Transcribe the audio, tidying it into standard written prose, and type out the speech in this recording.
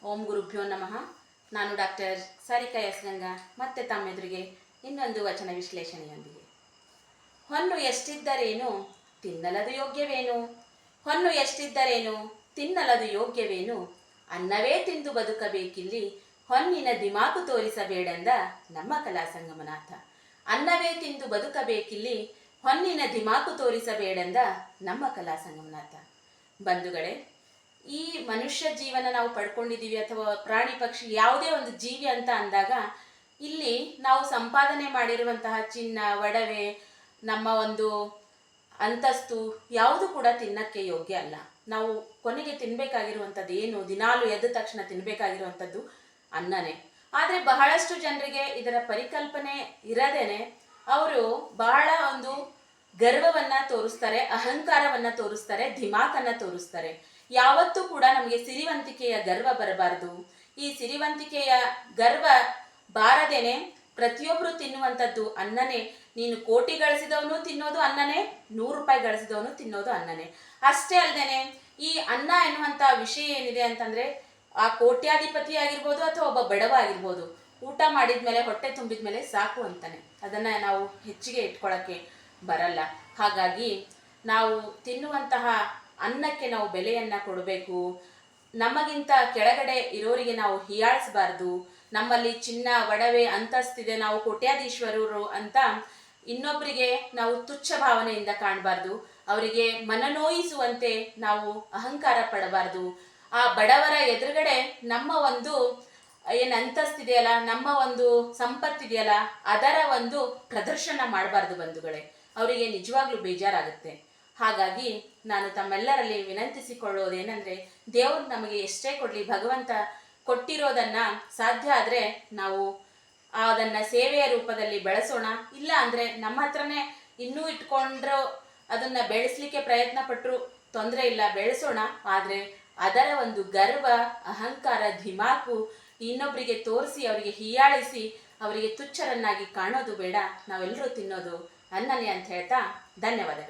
ಓಂ ಗುರುಭ್ಯೋ ನಮಃ. ನಾನು ಡಾಕ್ಟರ್ ಸಾರಿಕಾ ಎಸ್ ಗಂಗಾ ಮತ್ತೆ ತಮ್ಮೆದುರಿಗೆ ಇನ್ನೊಂದು ವಚನ ವಿಶ್ಲೇಷಣೆಯೊಂದಿಗೆ. ಹೊನ್ನು ಎಷ್ಟಿದ್ದರೇನು ತಿನ್ನಲದು ಯೋಗ್ಯವೇನು, ಹೊನ್ನು ಎಷ್ಟಿದ್ದರೇನು ತಿನ್ನಲದು ಯೋಗ್ಯವೇನು, ಅನ್ನವೇ ತಿಂದು ಬದುಕಬೇಕಿಲ್ಲಿ ಹೊನ್ನಿನ ದಿಮಾಕು ತೋರಿಸಬೇಡೆಂದ ನಮ್ಮ ಕಲಾ ಸಂಗಮನಾಥ. ಅನ್ನವೇ ತಿಂದು ಬದುಕಬೇಕಿಲ್ಲಿ ಹೊನ್ನಿನ ದಿಮಾಕು ತೋರಿಸಬೇಡೆಂದ ನಮ್ಮ ಕಲಾ ಸಂಗಮನಾಥ. ಬಂಧುಗಳೇ, ಈ ಮನುಷ್ಯ ಜೀವನ ನಾವು ಪಡ್ಕೊಂಡಿದ್ದೀವಿ ಅಥವಾ ಪ್ರಾಣಿ ಪಕ್ಷಿ ಯಾವುದೇ ಒಂದು ಜೀವಿ ಅಂತ ಅಂದಾಗ ಇಲ್ಲಿ ನಾವು ಸಂಪಾದನೆ ಮಾಡಿರುವಂತಹ ಚಿನ್ನ, ಒಡವೆ, ನಮ್ಮ ಒಂದು ಅಂತಸ್ತು ಯಾವುದು ಕೂಡ ತಿನ್ನಕ್ಕೆ ಯೋಗ್ಯ ಅಲ್ಲ. ನಾವು ಕೊನೆಗೆ ತಿನ್ಬೇಕಾಗಿರುವಂಥದ್ದು ಏನು? ದಿನಾಲು ಎದ್ದ ತಕ್ಷಣ ತಿನ್ಬೇಕಾಗಿರುವಂಥದ್ದು ಅನ್ನನೇ. ಆದರೆ ಬಹಳಷ್ಟು ಜನರಿಗೆ ಇದರ ಪರಿಕಲ್ಪನೆ ಇರದೇನೆ ಅವರು ಬಹಳ ಒಂದು ಗರ್ವವನ್ನ ತೋರಿಸ್ತಾರೆ, ಅಹಂಕಾರವನ್ನ ತೋರಿಸ್ತಾರೆ, ಧಿಮಾಕನ್ನ ತೋರಿಸ್ತಾರೆ. ಯಾವತ್ತೂ ಕೂಡ ನಮಗೆ ಸಿರಿವಂತಿಕೆಯ ಗರ್ವ ಬರಬಾರದು. ಈ ಸಿರಿವಂತಿಕೆಯ ಗರ್ವ ಬಾರದೇನೆ ಪ್ರತಿಯೊಬ್ಬರು ತಿನ್ನುವಂಥದ್ದು ಅನ್ನನೇ. ನೀನು ಕೋಟಿ ಗಳಿಸಿದವನು ತಿನ್ನೋದು ಅನ್ನನೇ, 100 ರೂಪಾಯಿ ಗಳಿಸಿದವನು ತಿನ್ನೋದು ಅನ್ನನೇ. ಅಷ್ಟೇ ಅಲ್ಲದೇನೆ ಈ ಅನ್ನ ಎನ್ನುವಂಥ ವಿಷಯ ಏನಿದೆ ಅಂತಂದ್ರೆ ಆ ಕೋಟ್ಯಾಧಿಪತಿ ಆಗಿರ್ಬೋದು ಅಥವಾ ಒಬ್ಬ ಬಡವ ಆಗಿರ್ಬೋದು, ಊಟ ಮಾಡಿದ್ಮೇಲೆ ಹೊಟ್ಟೆ ತುಂಬಿದ್ಮೇಲೆ ಸಾಕು ಅಂತಾನೆ. ಅದನ್ನ ನಾವು ಹೆಚ್ಚಿಗೆ ಇಟ್ಕೊಳ್ಳೋಕ್ಕೆ ಬರಲ್ಲ. ಹಾಗಾಗಿ ನಾವು ತಿನ್ನುವಂತಹ ಅನ್ನಕ್ಕೆ ನಾವು ಬೆಲೆಯನ್ನ ಕೊಡಬೇಕು. ನಮಗಿಂತ ಕೆಳಗಡೆ ಇರೋರಿಗೆ ನಾವು ಹೀಯಾಳಿಸಬಾರ್ದು. ನಮ್ಮಲ್ಲಿ ಚಿನ್ನ, ಒಡವೆ, ಅಂತಸ್ತಿದೆ, ನಾವು ಕೋಟ್ಯಾಧೀಶ್ವರರು ಅಂತ ಇನ್ನೊಬ್ಬರಿಗೆ ನಾವು ತುಚ್ಛ ಭಾವನೆಯಿಂದ ಕಾಣಬಾರ್ದು. ಅವರಿಗೆ ಮನನೋಯಿಸುವಂತೆ ನಾವು ಅಹಂಕಾರ ಪಡಬಾರ್ದು. ಆ ಬಡವರ ಎದುರುಗಡೆ ನಮ್ಮ ಒಂದು ಏನು ಅಂತಸ್ತಿದೆಯಲ್ಲ, ನಮ್ಮ ಒಂದು ಸಂಪತ್ತಿದೆಯಲ್ಲ, ಅದರ ಒಂದು ಪ್ರದರ್ಶನ ಮಾಡಬಾರ್ದು ಬಂಧುಗಳೇ. ಅವರಿಗೆ ನಿಜವಾಗ್ಲೂ ಬೇಜಾರಾಗುತ್ತೆ. ಹಾಗಾಗಿ ನಾನು ತಮ್ಮೆಲ್ಲರಲ್ಲಿ ವಿನಂತಿಸಿಕೊಳ್ಳೋದೇನೆಂದರೆ, ದೇವರು ನಮಗೆ ಎಷ್ಟೇ ಕೊಡಲಿ, ಭಗವಂತ ಕೊಟ್ಟಿರೋದನ್ನು ಸಾಧ್ಯ ಆದರೆ ನಾವು ಅದನ್ನು ಸೇವೆಯ ರೂಪದಲ್ಲಿ ಬೆಳೆಸೋಣ. ಇಲ್ಲ ಅಂದರೆ ನಮ್ಮ ಹತ್ರನೇ ಇನ್ನೂ ಇಟ್ಕೊಂಡ್ರು ಅದನ್ನು ಬೆಳೆಸಲಿಕ್ಕೆ ಪ್ರಯತ್ನ ಪಟ್ಟರು ತೊಂದರೆ ಇಲ್ಲ, ಬೆಳೆಸೋಣ. ಆದರೆ ಅದರ ಒಂದು ಗರ್ವ, ಅಹಂಕಾರ, ಧಿಮಾಕು ಇನ್ನೊಬ್ಬರಿಗೆ ತೋರಿಸಿ ಅವರಿಗೆ ಹೀಯಾಳಿಸಿ ಅವರಿಗೆ ತುಚ್ಛರನ್ನಾಗಿ ಕಾಣೋದು ಬೇಡ. ನಾವೆಲ್ಲರೂ ತಿನ್ನೋದು ಅನ್ನನೇ ಅಂತ ಹೇಳ್ತಾ ಧನ್ಯವಾದಗಳು.